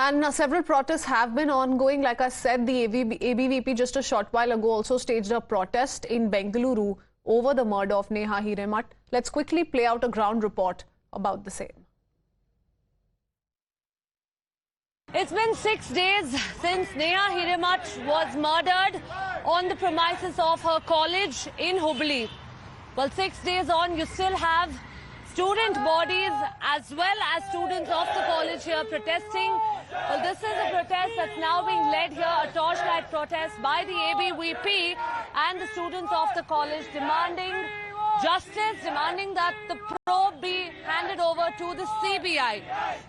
And several protests have been ongoing. Like I said, the ABVP just a short while ago also staged a protest in Bengaluru over the murder of Neha Hiremath. Let's quickly play out a ground report about the same. It's been 6 days since Neha Hiremath was murdered on the premises of her college in Hubli. Well, 6 days on, you still have student bodies as well as students of the college here protesting. Well, this is a protest that's now being led here, a torchlight protest by the ABVP and the students of the college demanding justice, demanding that the probe be handed over to the CBI.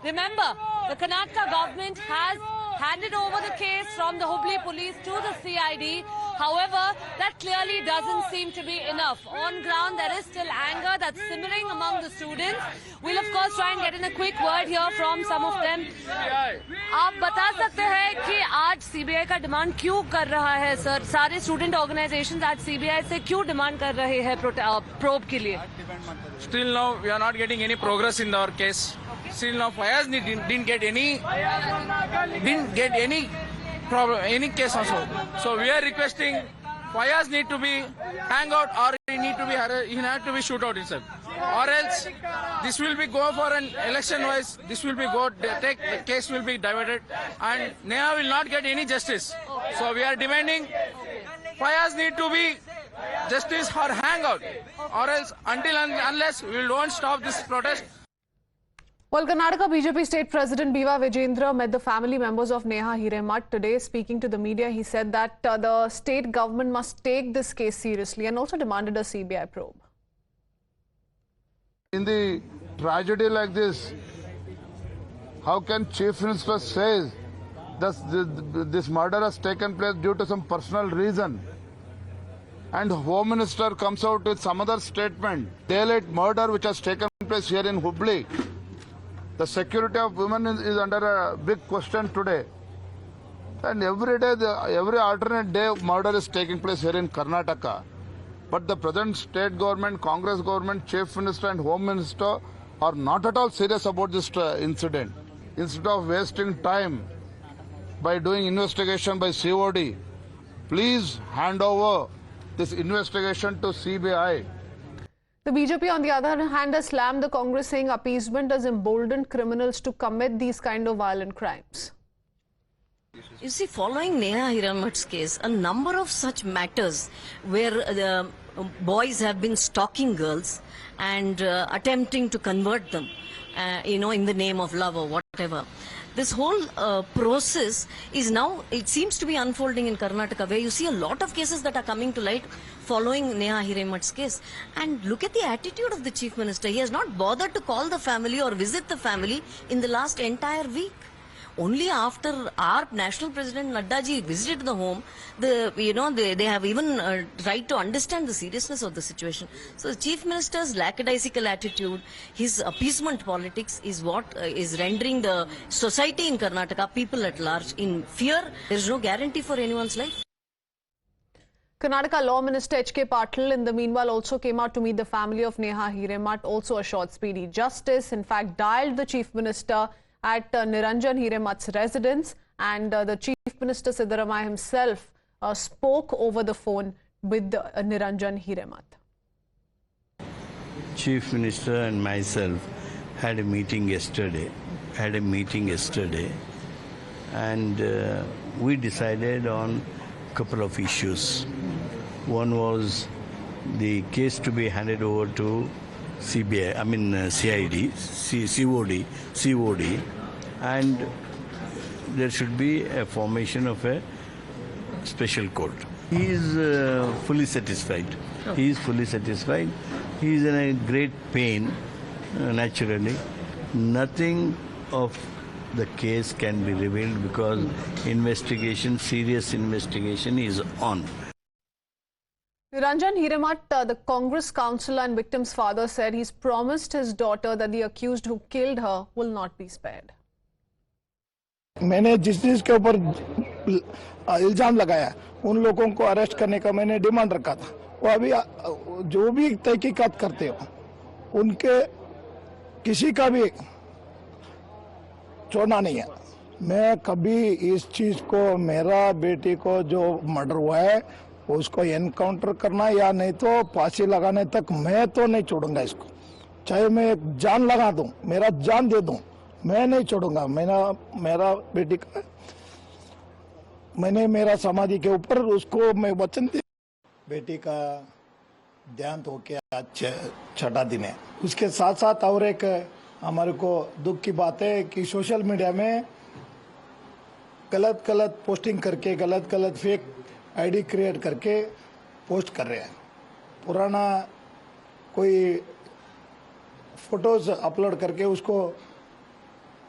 Remember, the Karnataka government has handed over the case from the Hubli police to the CID. However, that clearly doesn't seem to be enough. On ground, there is still anger that's simmering among the students. We'll of course try and get in a quick word here from some of them. आप बता सकते हैं कि आज CBI का demand क्यों कर रहा है सर? सारे स्टूडेंट ऑर्गेनाइजेशंस आज CBI से क्यों डिमांड कर रहे हैं प्रोब के लिए? Still now we are not getting any progress in our case. Still now Fayaz didn't get any problem, any case also. So we are requesting Fayaz need to be hang out or he need to be shoot out himself. Or else this will be go for an election wise, this will be the case will be diverted and Neha will not get any justice. So we are demanding Fayaz need to be justice or hang out, or else unless we don't stop this protest. Well, Karnataka BJP State President B.Y. Vijayendra met the family members of Neha Hiremath today. Speaking to the media, he said that the state government must take this case seriously and also demanded a CBI probe. In the tragedy like this, how can Chief Minister say that this murder has taken place due to some personal reason? And Home Minister comes out with some other statement. Daylight murder which has taken place here in Hubli. The security of women is under a big question today. And every day, every alternate day, murder is taking place here in Karnataka. But the present state government, Congress government, Chief Minister and Home Minister are not at all serious about this incident. Instead of wasting time by doing investigation by COD, please hand over this investigation to CBI. The BJP, on the other hand, has slammed the Congress, saying appeasement has emboldened criminals to commit these kind of violent crimes. You see, following Neha Hiremath's case, a number of such matters where the boys have been stalking girls and attempting to convert them, in the name of love or whatever. This whole process is now, it seems to be unfolding in Karnataka, where you see a lot of cases that are coming to light following Neha Hiremath's case. And look at the attitude of the Chief Minister. He has not bothered to call the family or visit the family in the last entire week. Only after our National President Naddaji visited the home, they have even tried to understand the seriousness of the situation. So the Chief Minister's lackadaisical attitude, his appeasement politics is what is rendering the society in Karnataka, people at large, in fear. There is no guarantee for anyone's life. Karnataka Law Minister H.K. Patil, in the meanwhile, also came out to meet the family of Neha Hiremath, also assured speedy justice. In fact, dialed the Chief Minister at Niranjan Hiremath's residence, and the Chief Minister Siddaramaiah himself spoke over the phone with Niranjan Hiremath. Chief Minister and myself had a meeting yesterday, and we decided on a couple of issues. One was the case to be handed over to CBI, COD, and there should be a formation of a special court. He is fully satisfied. He is fully satisfied. He is in a great pain, naturally. Nothing of the case can be revealed because serious investigation is on. Niranjan Hiremath, the Congress councillor and victim's father, said he's promised his daughter that the accused who killed her will not be spared. मैंने जिस चीज के ऊपर इल्जाम लगाया उन लोगों को अरेस्ट करने का मैंने डिमांड रखा था। वो अभी जो भी तहकीकात करते हो उनके किसी का भी छोड़ना नहीं है। मैं कभी इस चीज को, मेरा बेटी को जो मर्डर हुआ है उसको एनकाउंटर करना या नहीं तो फांसी लगाने तक मैं तो नहीं छोड़ूंगा इसको, चाहे मैं जान लगा दूं, मेरा जान दे दूं, मैं नहीं छोड़ूंगा। मेरा बेटी का, मैंने मेरा समाधि के ऊपर उसको मैं वचन दिया। बेटी का देहांत होके आज 6वां दिन है। उसके साथ साथ और एक हमारे को दुख की बात है कि सोशल मीडिया में गलत पोस्टिंग करके, गलत फेक आईडी क्रिएट करके पोस्ट कर रहे हैं। पुराना कोई फोटोज अपलोड करके उसको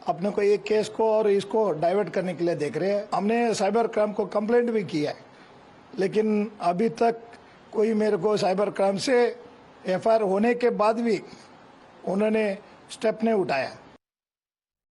अपने को एक केस को और इसको डाइवर्ट करने के लिए देख रहे हैं। हमने साइबर क्राइम को कंप्लेंट भी किया है, लेकिन अभी तक कोई मेरे को साइबर क्राइम से एफआईआर होने के बाद भी उन्होंने स्टेप नहीं उठाया।